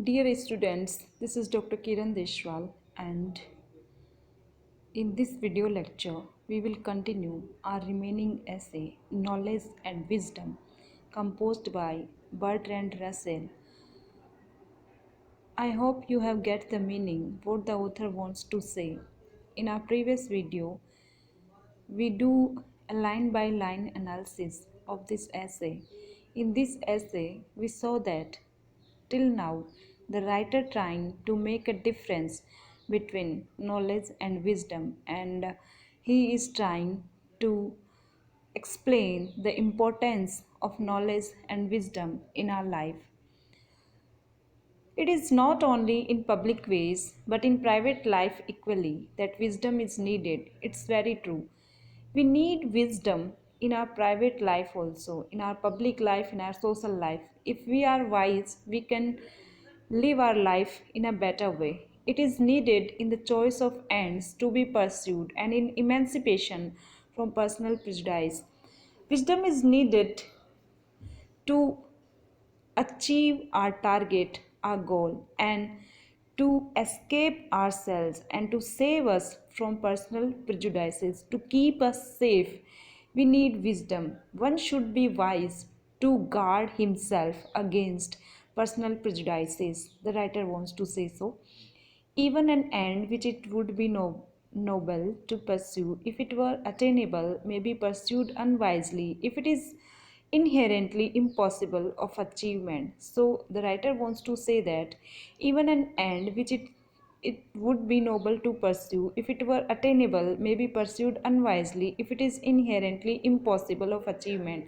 Dear students, this is Dr. Kiran Deshwal, and in this video lecture we will continue our remaining essay Knowledge and Wisdom, composed by Bertrand Russell. I hope you have get the meaning what the author wants to say. In our previous video we do a line by line analysis of this essay. In this essay we saw that till now, the writer trying to make a difference between knowledge and wisdom, and he is trying to explain the importance of knowledge and wisdom in our life. It is not only in public ways but in private life equally that wisdom is needed. It's very true. We need wisdom in our private life also, in our public life, in our social life. If we are wise, we can live our life in a better way. It is needed in the choice of ends to be pursued and in emancipation from personal prejudice. Wisdom is needed to achieve our target, our goal, and to escape ourselves and to save us from personal prejudices, to keep us safe. We need wisdom. One should be wise to guard himself against personal prejudices. The writer wants to say so. Even an end which it would be noble to pursue, if it were attainable, may be pursued unwisely, if it is inherently impossible of achievement. So the writer wants to say that even an end which it would be noble to pursue, if it were attainable, may be pursued unwisely, if it is inherently impossible of achievement.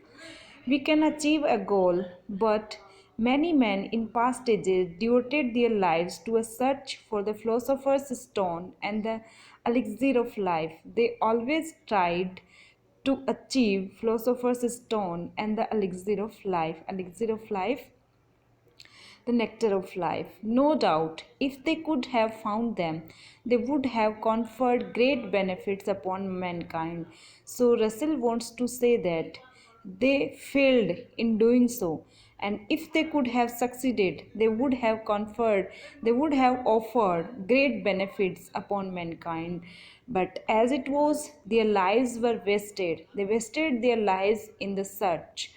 We can achieve a goal, but many men in past ages devoted their lives to a search for the philosopher's stone and the elixir of life. They always tried to achieve philosopher's stone and the elixir of life. Elixir of life, the nectar of life. No doubt, if they could have found them, they would have conferred great benefits upon mankind. So, Russell wants to say that they failed in doing so, and if they could have succeeded, they would have conferred, they would have offered great benefits upon mankind. But as it was, their lives were wasted. They wasted their lives in the search.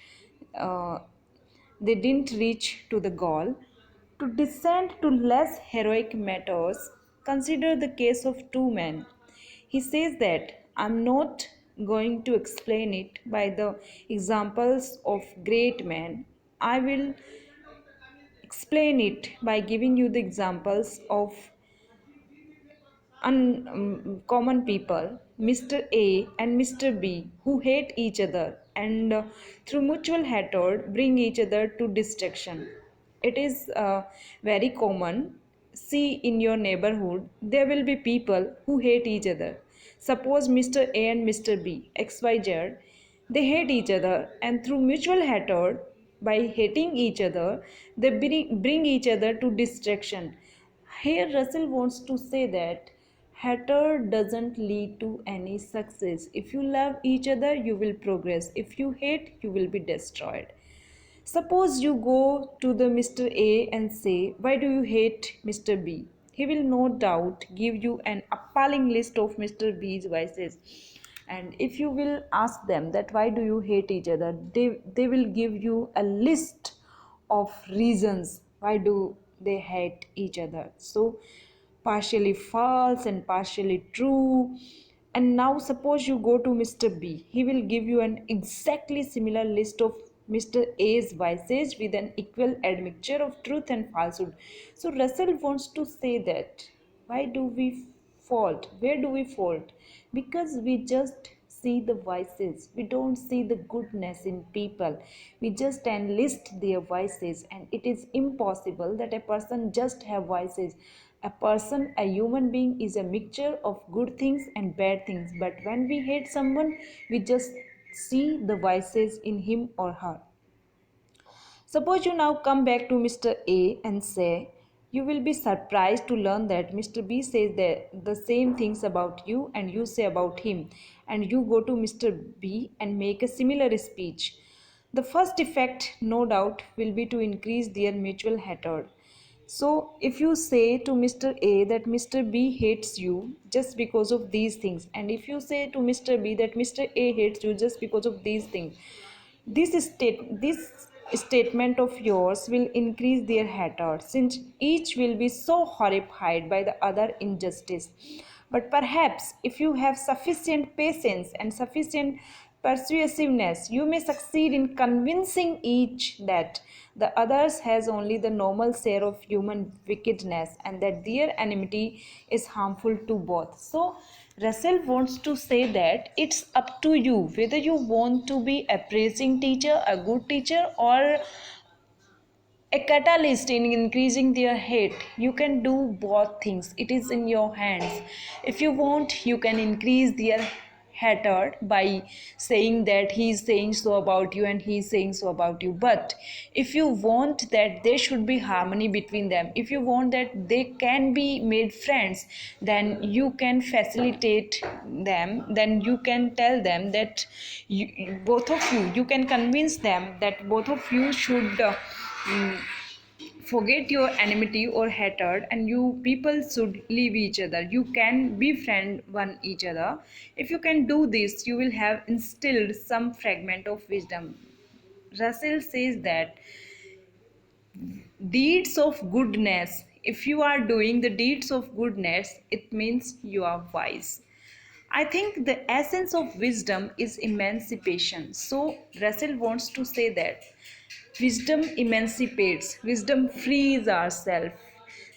They didn't reach to the goal. To descend to less heroic matters, consider the case of two men. He says that I'm not going to explain it by the examples of great men. I will explain it by giving you the examples of common people, Mr. A and Mr. B, who hate each other and through mutual hatred bring each other to destruction. It is very common. See, in your neighborhood, there will be people who hate each other. Suppose Mr. A and Mr. B, XYZ, they hate each other, and through mutual hatred, by hating each other, they bring each other to destruction. Here, Russell wants to say that hatred doesn't lead to any success. If you love each other, you will progress. If you hate, you will be destroyed. Suppose you go to the Mr. A and say, why do you hate Mr. B? He will no doubt give you an appalling list of Mr. B's vices. And if you will ask them that why do you hate each other, they will give you a list of reasons why do they hate each other. So partially false and partially true. And now suppose you go to Mr. B, he will give you an exactly similar list of Mr. A's vices with an equal admixture of truth and falsehood. So Russell wants to say that why do we fault? Where do we fault? Because we just see the vices. We don't see the goodness in people. We just enlist their vices, and it is impossible that a person just have vices. A person, a human being, is a mixture of good things and bad things. But when we hate someone, we just see the vices in him or her. Suppose you now come back to Mr. A and say, you will be surprised to learn that Mr. B says the same things about you and you say about him, and you go to Mr. B and make a similar speech. The first effect, no doubt, will be to increase their mutual hatred. So if you say to Mr. A that Mr. B hates you just because of these things, and if you say to Mr. B that Mr. A hates you just because of these things, this statement of yours will increase their hatred, since each will be so horrified by the other injustice. But perhaps if you have sufficient patience and sufficient persuasiveness, you may succeed in convincing each that the others has only the normal share of human wickedness, and that their enmity is harmful to both. So Russell wants to say that it's up to you whether you want to be a praising teacher, a good teacher, or a catalyst in increasing their hate. You can do both things. It is in your hands. If you want, you can increase their hatred by saying that he is saying so about you and he is saying so about you. But if you want that there should be harmony between them, if you want that they can be made friends, then you can facilitate them. Then you can tell them that both of you can convince them that both of you should mm, forget your enmity or hatred, and you people should leave each other. You can befriend one each other. If you can do this, you will have instilled some fragment of wisdom. Russell says that deeds of goodness, if you are doing the deeds of goodness, it means you are wise. I think the essence of wisdom is emancipation. So Russell wants to say that wisdom emancipates, wisdom frees ourselves.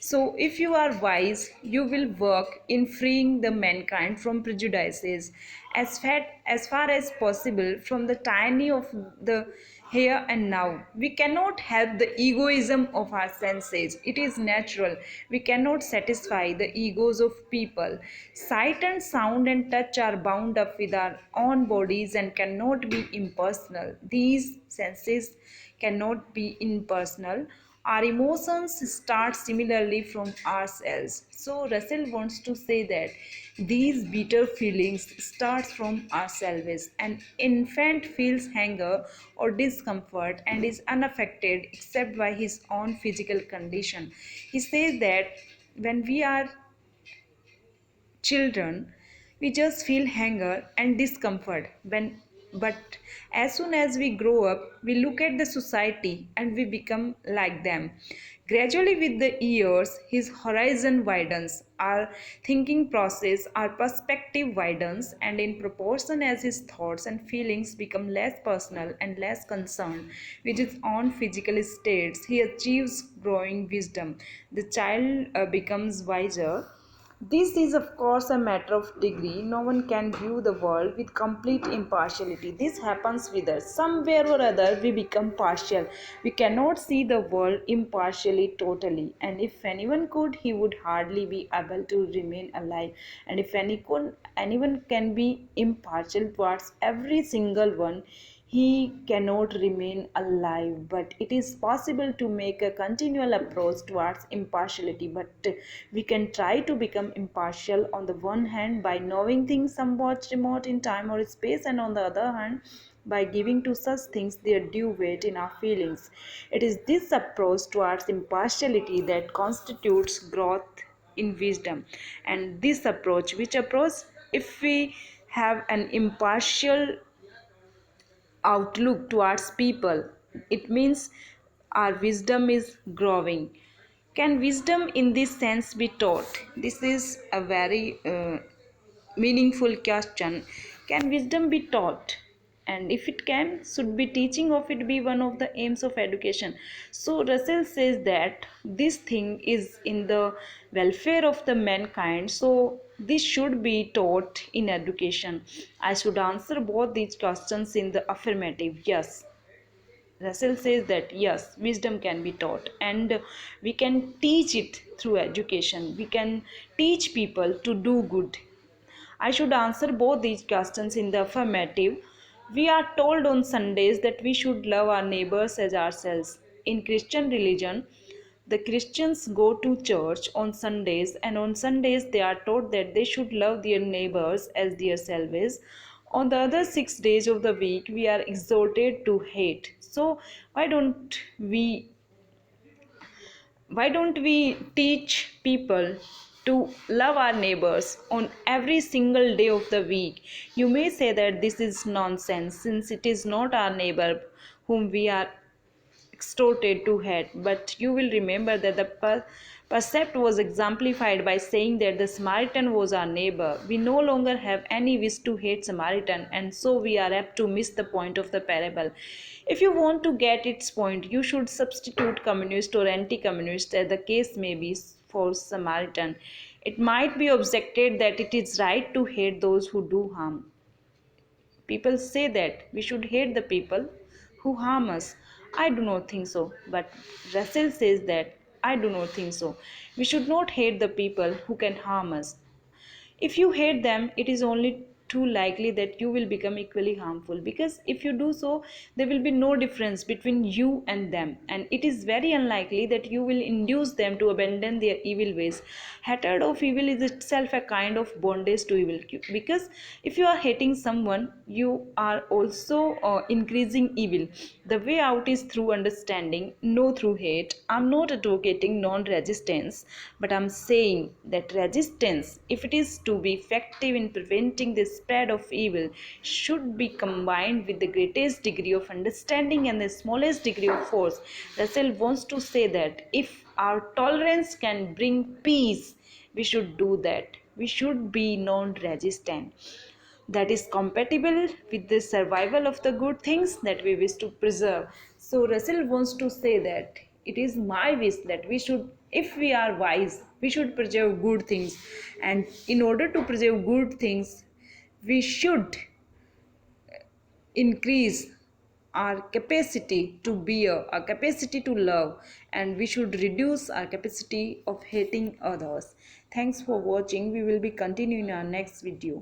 So if you are wise, you will work in freeing the mankind from prejudices as far as possible from the tyranny of the here and now. We cannot help the egoism of our senses. It is natural. We cannot satisfy the egos of people. Sight and sound and touch are bound up with our own bodies and cannot be impersonal. These senses cannot be impersonal. Our emotions start similarly from ourselves. So Russell wants to say that these bitter feelings start from ourselves. An infant feels hunger or discomfort and is unaffected except by his own physical condition. He says that when we are children, we just feel hunger and discomfort. But as soon as we grow up, we look at the society and we become like them. Gradually, with the years, his horizon widens, our thinking process, our perspective widens, and in proportion as his thoughts and feelings become less personal and less concerned with his own physical states, he achieves growing wisdom. The child becomes wiser. This is, of course, a matter of degree. No one can view the world with complete impartiality. This happens with us. Somewhere or other, we become partial. We cannot see the world impartially, totally. And if anyone could, he would hardly be able to remain alive. And if anyone can be impartial towards every single one, he cannot remain alive. But it is possible to make a continual approach towards impartiality. But we can try to become impartial on the one hand by knowing things somewhat remote in time or space, and on the other hand by giving to such things their due weight in our feelings. It is this approach towards impartiality that constitutes growth in wisdom. And this approach, which approach, if we have an impartial outlook towards people, it means our wisdom is growing. Can wisdom in this sense be taught? This is a very meaningful question. Can wisdom be taught? And if it can, should be teaching of it be one of the aims of education? So Russell says that this thing is in the welfare of the mankind, so this should be taught in education. I should answer both these questions in the affirmative. Yes, Russell says that yes, wisdom can be taught, and we can teach it through education. We can teach people to do good. I should answer both these questions in the affirmative. We are told on Sundays that we should love our neighbors as ourselves. In Christian religion, the Christians go to church on Sundays, and on Sundays they are taught that they should love their neighbors as themselves. On the other 6 days of the week, we are exhorted to hate. So, why don't we Why don't we teach people to love our neighbors on every single day of the week? You may say that this is nonsense since it is not our neighbor whom we are extorted to hate, but you will remember that the percept was exemplified by saying that the Samaritan was our neighbor. We no longer have any wish to hate Samaritan, and so we are apt to miss the point of the parable. If you want to get its point, you should substitute communist or anti-communist, as the case may be, for Samaritan. It might be objected that it is right to hate those who do harm. People say that we should hate the people who harm us. I do not think so. But Russell says that I do not think so. We should not hate the people who can harm us. If you hate them, it is only too likely that you will become equally harmful, because if you do so, there will be no difference between you and them, and it is very unlikely that you will induce them to abandon their evil ways. Hatred of evil is itself a kind of bondage to evil, because if you are hating someone, you are also increasing evil. The way out is through understanding, no through hate. I'm not advocating non resistance, but I'm saying that resistance, if it is to be effective in preventing the spread of evil, should be combined with the greatest degree of understanding and the smallest degree of force. Russell wants to say that if our tolerance can bring peace, we should do that. We should be non resistant, that is compatible with the survival of the good things that we wish to preserve. So Russell wants to say that it is my wish that we should, if we are wise, we should preserve good things, and in order to preserve good things, we should increase our capacity to bear, our capacity to love, and we should reduce our capacity of hating others. Thanks for watching. We will be continuing our next video.